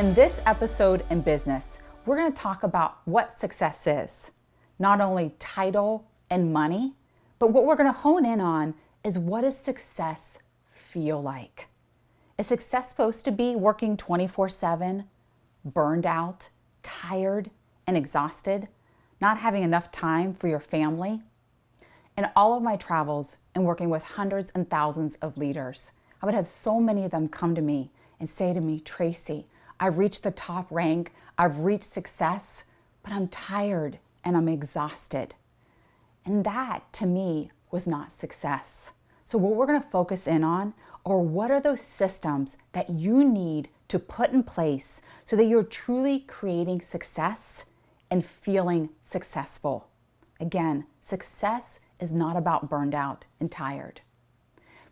In this episode in business, we're going to talk about what success is. Not only title and money, but what we're going to hone in on is, what does success feel like? Is success supposed to be working 24/7, burned out, tired, and exhausted, not having enough time for your family? In all of my travels and working with hundreds and thousands of leaders, I would have so many of them come to me and say to me, Tracey, I've reached the top rank, I've reached success, but I'm tired and I'm exhausted. And that, to me, was not success. So what we're going to focus in on are, what are those systems that you need to put in place so that you're truly creating success and feeling successful. Again, success is not about burned out and tired.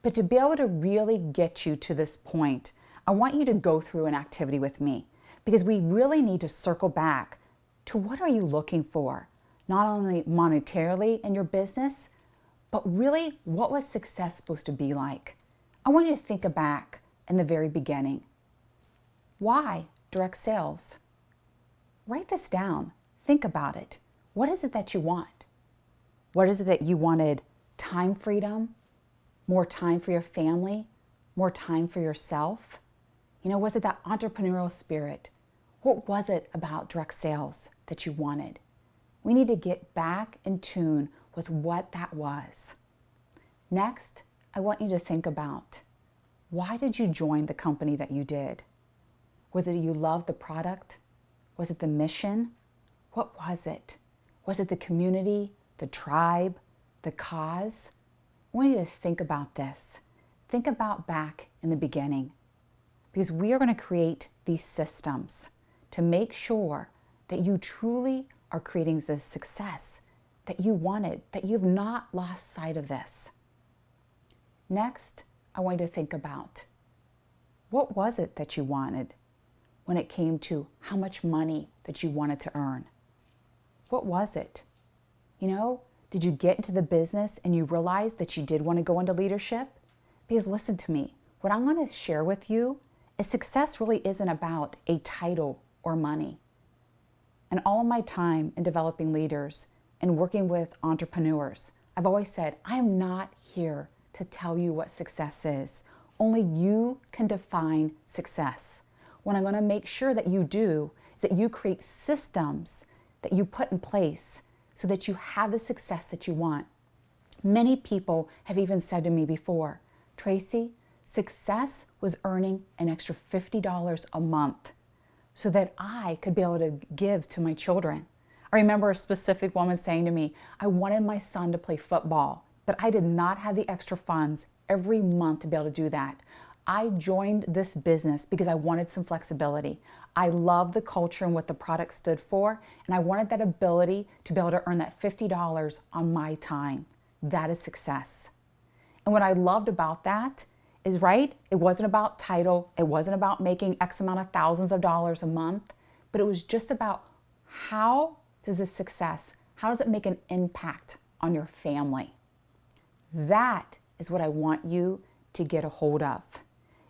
But to be able to really get you to this point, I want you to go through an activity with me, because we really need to circle back to, what are you looking for? Not only monetarily in your business, but really, what was success supposed to be like? I want you to think back in the very beginning. Why direct sales? Write this down. Think about it. What is it that you want? What is it that you wanted? Time freedom? More time for your family? More time for yourself? Was it that entrepreneurial spirit? What was it about direct sales that you wanted? We need to get back in tune with what that was. Next, I want you to think about, why did you join the company that you did? Was it you loved the product? Was it the mission? What was it? Was it the community, the tribe, the cause? I want you to think about this. Think about back in the beginning, because we are going to create these systems to make sure that you truly are creating the success that you wanted, that you've not lost sight of this. Next, I want you to think about, what was it that you wanted when it came to how much money that you wanted to earn? What was it? Did you get into the business and you realized that you did want to go into leadership? Because listen to me, what I'm going to share with you is, success really isn't about a title or money. And all of my time in developing leaders and working with entrepreneurs, I've always said, I am not here to tell you what success is. Only you can define success. What I'm going to make sure that you do is that you create systems that you put in place so that you have the success that you want. Many people have even said to me before, Tracey, success was earning an extra $50 a month so that I could be able to give to my children. I remember a specific woman saying to me, I wanted my son to play football, but I did not have the extra funds every month to be able to do that. I joined this business because I wanted some flexibility. I loved the culture and what the product stood for, and I wanted that ability to be able to earn that $50 on my time. That is success. And what I loved about that is, it wasn't about title, it wasn't about making X amount of thousands of dollars a month, but it was just about, how does this success, how does it make an impact on your family? That is what I want you to get a hold of,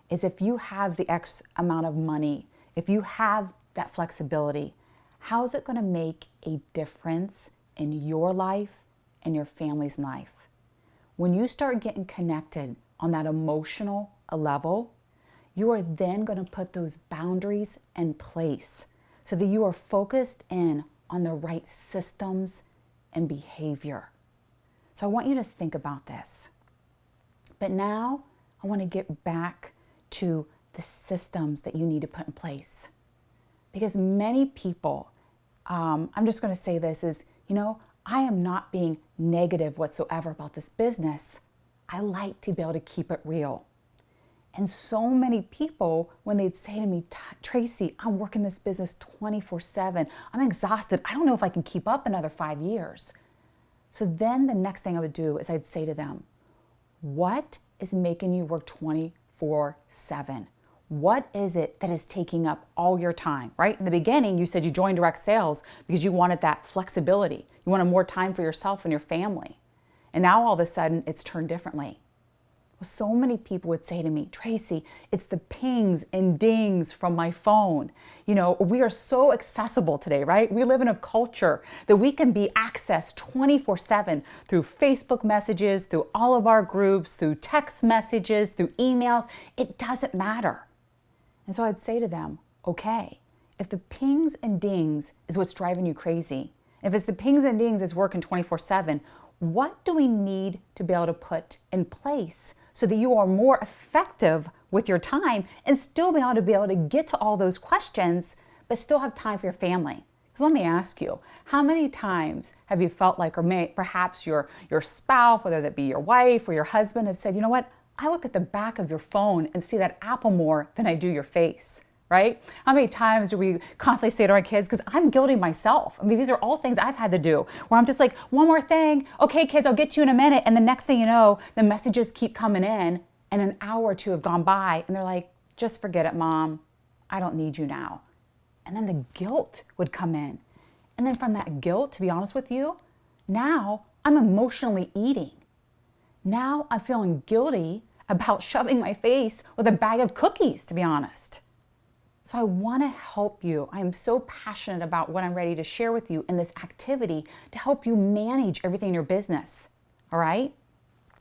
is if you have the X amount of money, if you have that flexibility, how is it going to make a difference in your life and your family's life? When you start getting connected on that emotional level, you are then going to put those boundaries in place so that you are focused in on the right systems and behavior. So I want you to think about this. But now I want to get back to the systems that you need to put in place. Because many people, I'm just going to say this, is, I am not being negative whatsoever about this business. I like to be able to keep it real. And so many people, when they'd say to me, Tracey, I'm working this business 24/7. I'm exhausted. I don't know if I can keep up another 5 years. So then the next thing I would do is I'd say to them, what is making you work 24/7? What is it that is taking up all your time, right? In the beginning, you said you joined direct sales because you wanted that flexibility. You wanted more time for yourself and your family. And now all of a sudden, it's turned differently. Well, so many people would say to me, Tracey, it's the pings and dings from my phone. We are so accessible today, right? We live in a culture that we can be accessed 24/7 through Facebook messages, through all of our groups, through text messages, through emails. It doesn't matter. And so I'd say to them, okay, if the pings and dings is what's driving you crazy, if it's the pings and dings that's working 24/7, what do we need to be able to put in place so that you are more effective with your time and still be able to get to all those questions, but still have time for your family? Because let me ask you, how many times have you felt like, perhaps your spouse, whether that be your wife or your husband, have said, you know what, I look at the back of your phone and see that apple more than I do your face, right? How many times do we constantly say to our kids, because I'm guilty myself. I mean, these are all things I've had to do, where I'm just like, one more thing. Okay, kids, I'll get to you in a minute. And the next thing you know, the messages keep coming in and an hour or two have gone by and they're like, just forget it, Mom. I don't need you now. And then the guilt would come in. And then from that guilt, to be honest with you, now I'm emotionally eating. Now I'm feeling guilty about shoving my face with a bag of cookies, to be honest. So I want to help you. I am so passionate about what I'm ready to share with you in this activity to help you manage everything in your business. All right?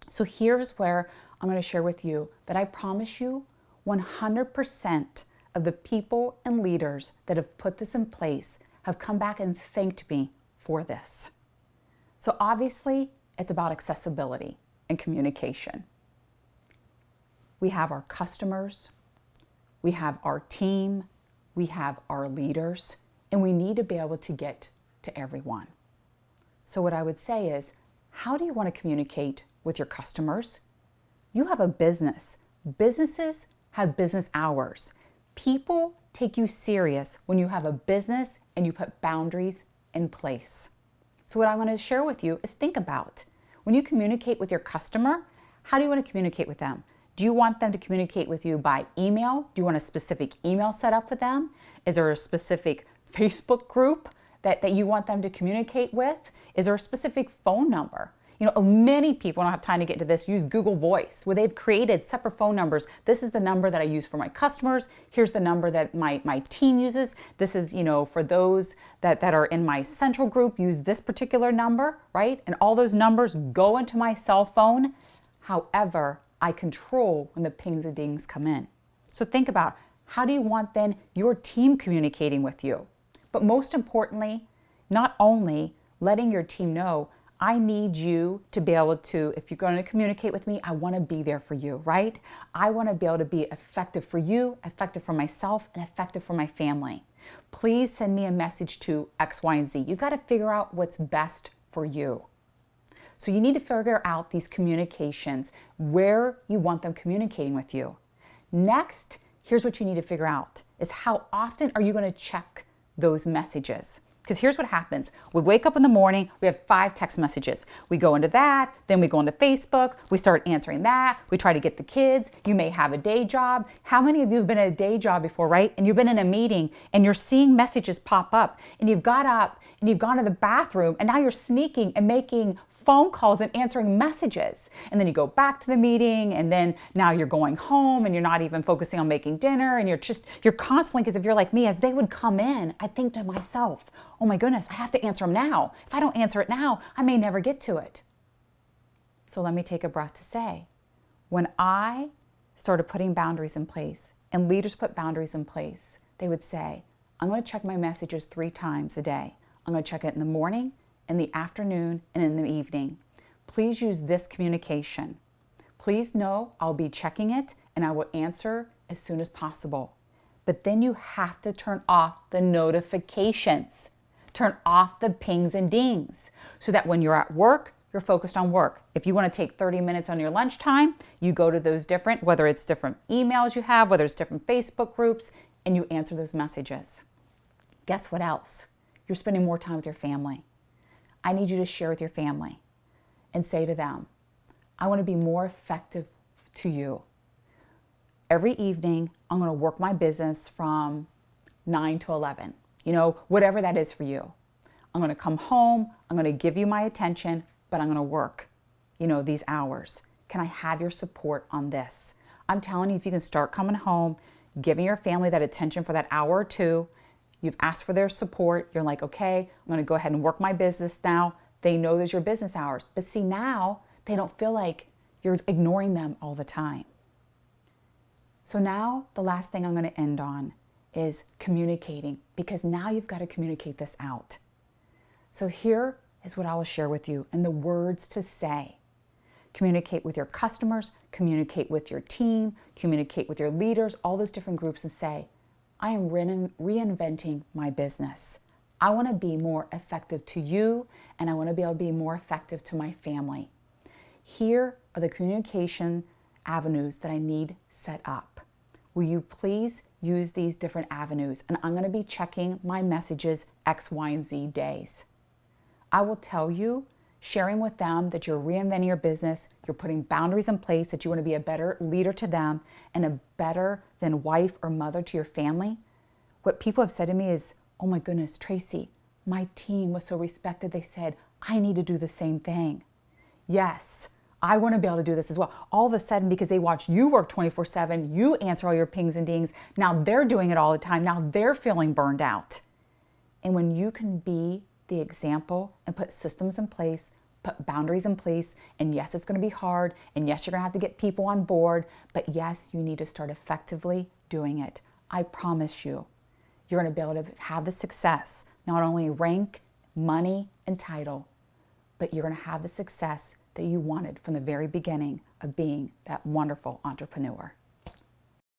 So here's where I'm going to share with you that I promise you 100% of the people and leaders that have put this in place have come back and thanked me for this. So obviously, it's about accessibility and communication. We have our customers, we have our team, we have our leaders, and we need to be able to get to everyone. So what I would say is, how do you want to communicate with your customers? You have a business. Businesses have business hours. People take you serious when you have a business and you put boundaries in place. So what I want to share with you is think about, when you communicate with your customer, how do you want to communicate with them? Do you want them to communicate with you by email? Do you want a specific email set up for them? Is there a specific Facebook group that you want them to communicate with? Is there a specific phone number? Many people, I don't have time to get into this, use Google Voice, where they've created separate phone numbers. This is the number that I use for my customers. Here's the number that my team uses. This is, for those that are in my central group, use this particular number, right? And all those numbers go into my cell phone. However, I control when the pings and dings come in. So think about, how do you want then your team communicating with you? But most importantly, not only letting your team know, I need you to be able to, if you're going to communicate with me, I want to be there for you, right? I want to be able to be effective for you, effective for myself, and effective for my family. Please send me a message to X, Y, and Z. You've got to figure out what's best for you. So you need to figure out these communications, where you want them communicating with you. Next, here's what you need to figure out, is how often are you going to check those messages? Because here's what happens. We wake up in the morning, we have 5 text messages. We go into that, then we go into Facebook, we start answering that, we try to get the kids. You may have a day job. How many of you have been at a day job before, right? And you've been in a meeting and you're seeing messages pop up and you've got up and you've gone to the bathroom and now you're sneaking and making phone calls and answering messages. And then you go back to the meeting and then now you're going home and you're not even focusing on making dinner and you're constantly, because if you're like me, as they would come in, I think to myself, oh my goodness, I have to answer them now. If I don't answer it now, I may never get to it. So let me take a breath to say, when I started putting boundaries in place and leaders put boundaries in place, they would say, I'm going to check my messages 3 times a day. I'm going to check it in the morning, in the afternoon, and in the evening. Please use this communication. Please know I'll be checking it and I will answer as soon as possible. But then you have to turn off the notifications. Turn off the pings and dings so that when you're at work, you're focused on work. If you want to take 30 minutes on your lunchtime, you go to those different, whether it's different emails you have, whether it's different Facebook groups, and you answer those messages. Guess what else? You're spending more time with your family. I need you to share with your family and say to them, I want to be more effective to you. Every evening, I'm going to work my business from 9 to 11, whatever that is for you. I'm going to come home, I'm going to give you my attention, but I'm going to work, these hours. Can I have your support on this? I'm telling you, if you can start coming home, giving your family that attention for that hour or two, you've asked for their support, you're like, okay, I'm going to go ahead and work my business now. They know there's your business hours. But see, now they don't feel like you're ignoring them all the time. So now the last thing I'm going to end on is communicating, because now you've got to communicate this out. So here is what I will share with you and the words to say. Communicate with your customers, communicate with your team, communicate with your leaders, all those different groups, and say, I am reinventing my business. I want to be more effective to you, and I want to be able to be more effective to my family. Here are the communication avenues that I need set up. Will you please use these different avenues? And I'm going to be checking my messages X, Y, and Z days. I will tell you, sharing with them that you're reinventing your business, you're putting boundaries in place, that you want to be a better leader to them and a better than wife or mother to your family. What people have said to me is, oh my goodness, Tracey, my team was so respected. They said, I need to do the same thing. Yes, I want to be able to do this as well. All of a sudden, because they watch you work 24/7, you answer all your pings and dings. Now they're doing it all the time. Now they're feeling burned out. And when you can be the example and put systems in place, put boundaries in place, and yes, it's going to be hard, and yes, you're going to have to get people on board, but yes, you need to start effectively doing it. I promise you, you're going to be able to have the success, not only rank, money, and title, but you're going to have the success that you wanted from the very beginning of being that wonderful entrepreneur.